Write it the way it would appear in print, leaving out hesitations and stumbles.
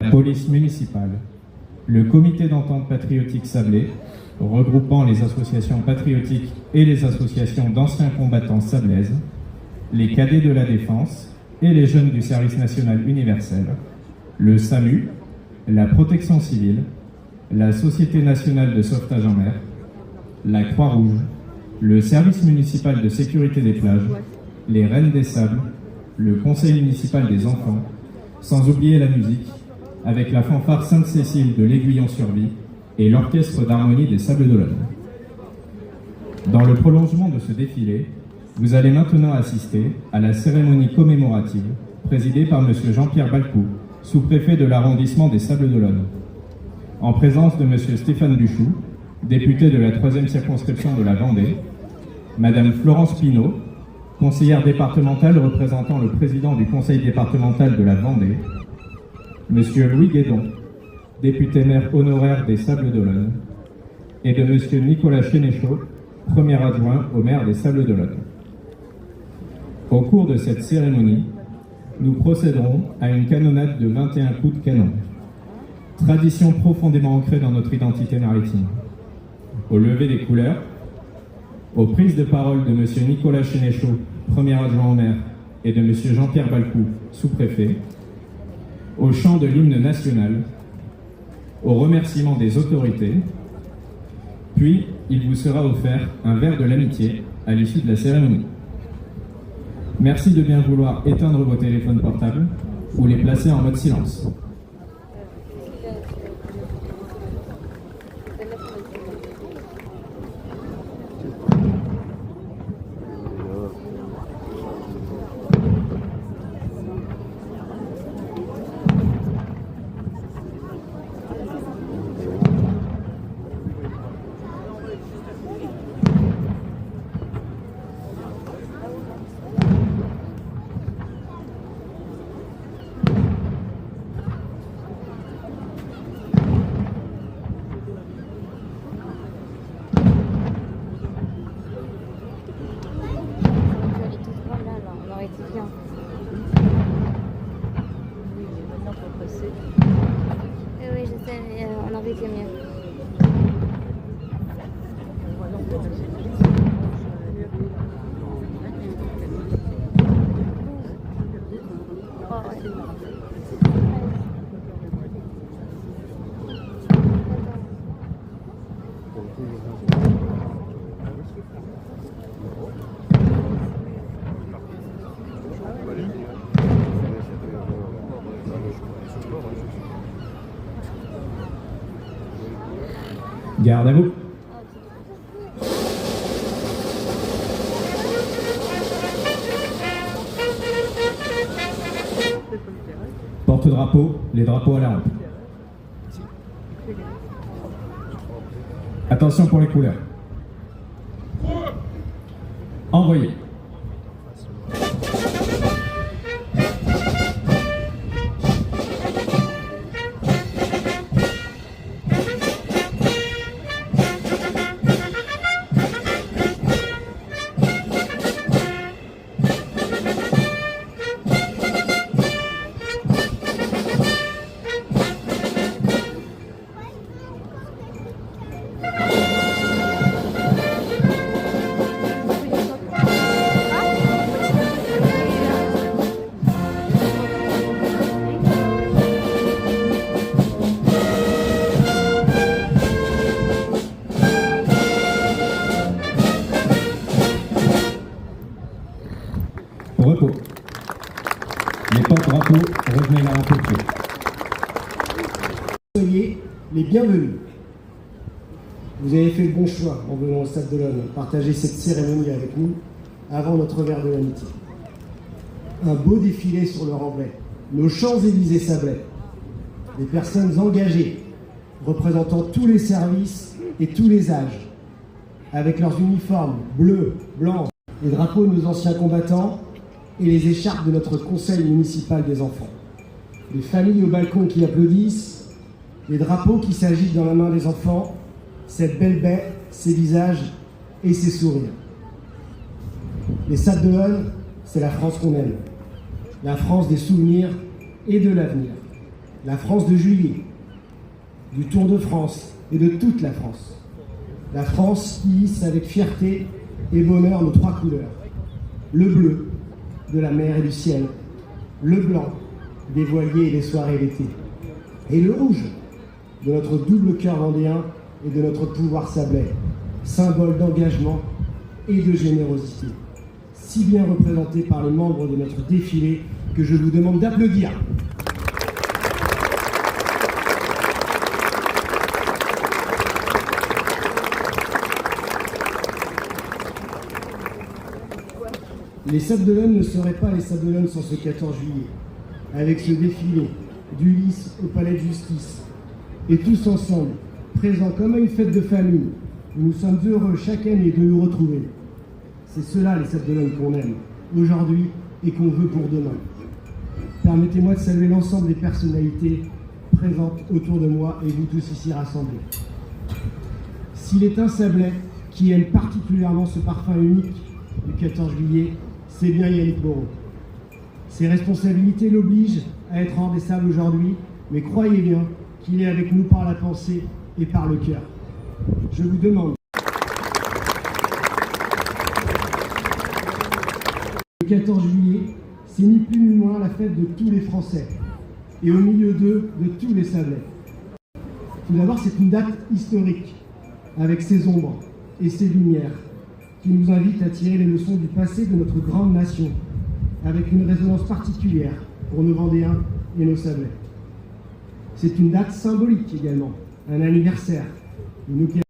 la police municipale, le comité d'entente patriotique sablé, regroupant les associations patriotiques et les associations d'anciens combattants sablaises, les cadets de la défense et les jeunes du service national universel, le SAMU, la protection civile, la Société nationale de sauvetage en mer, la Croix-Rouge, le service municipal de sécurité des plages, les Reines des Sables, le conseil municipal des enfants, sans oublier la musique, avec la fanfare Sainte-Cécile de l'Aiguillon-sur-Vie et l'orchestre d'harmonie des Sables d'Olonne. Dans le prolongement de ce défilé, vous allez maintenant assister à la cérémonie commémorative présidée par M. Jean-Pierre Balcou, sous-préfet de l'arrondissement des Sables d'Olonne, en présence de M. Stéphane Duchoux, député de la 3e circonscription de la Vendée, Mme Florence Pinault, conseillère départementale représentant le président du conseil départemental de la Vendée, M. Louis Guédon, député maire honoraire des Sables d'Olonne, et de M. Nicolas Chénéchaud, premier adjoint au maire des Sables d'Olonne. Au cours de cette cérémonie, nous procéderons à une canonnade de 21 coups de canon, tradition profondément ancrée dans notre identité maritime. Au lever des couleurs, aux prises de parole de M. Nicolas Chénéchaud, premier adjoint au maire, et de M. Jean-Pierre Balcou, sous-préfet, au chant de l'hymne national, au remerciement des autorités, puis il vous sera offert un verre de l'amitié à l'issue de la cérémonie. Merci de bien vouloir éteindre vos téléphones portables ou les placer en mode silence. Oui, je sais, mais on aurait été mieux. Garde à vous. Porte-drapeau, les drapeaux à la rampe. Attention pour les couleurs. Envoyez. Repos. Les porte-drapeaux, revenez là un peu plus. Soyez les bienvenus. Vous avez fait le bon choix en venant au Stade d'Olonne partager cette cérémonie avec nous avant notre verre de l'amitié. Un beau défilé sur le remblai, nos Champs-Élysées sablés, des personnes engagées représentant tous les services et tous les âges, avec leurs uniformes bleus, blancs, les drapeaux de nos anciens combattants et les écharpes de notre conseil municipal des enfants. Les familles au balcon qui applaudissent, les drapeaux qui s'agitent dans la main des enfants, cette belle baie, ses visages et ses sourires. Les Sables d'Olonne, c'est la France qu'on aime, la France des souvenirs et de l'avenir. la France de juillet, du Tour de France et de toute la France. La France qui hisse avec fierté et bonheur nos trois couleurs. Le bleu de la mer et du ciel, le blanc des voiliers et des soirées d'été, et le rouge de notre double cœur vendéen et de notre pouvoir sablais, symbole d'engagement et de générosité, si bien représenté par les membres de notre défilé que je vous demande d'applaudir. Les Sables d'Olonne ne seraient pas les Sables d'Olonne sans ce 14 juillet, avec ce défilé du Lys au Palais de Justice, et tous ensemble, présents comme à une fête de famille, où nous sommes heureux chaque année de nous retrouver. C'est cela les Sables d'Olonne qu'on aime, aujourd'hui et qu'on veut pour demain. Permettez-moi de saluer l'ensemble des personnalités présentes autour de moi et vous tous ici rassemblés. S'il est un Sablais qui aime particulièrement ce parfum unique du 14 juillet, c'est bien Yannick Moreau. Ses responsabilités l'obligent à être hors des sables aujourd'hui, mais croyez bien qu'il est avec nous par la pensée et par le cœur. Je vous demande. Le 14 juillet, c'est ni plus ni moins la fête de tous les Français, et au milieu d'eux, de tous les Sablais. Tout d'abord, c'est une date historique, avec ses ombres et ses lumières, qui nous invite à tirer les leçons du passé de notre grande nation, avec une résonance particulière pour nos Vendéens et nos Sablais. C'est une date symbolique également, un anniversaire, une occasion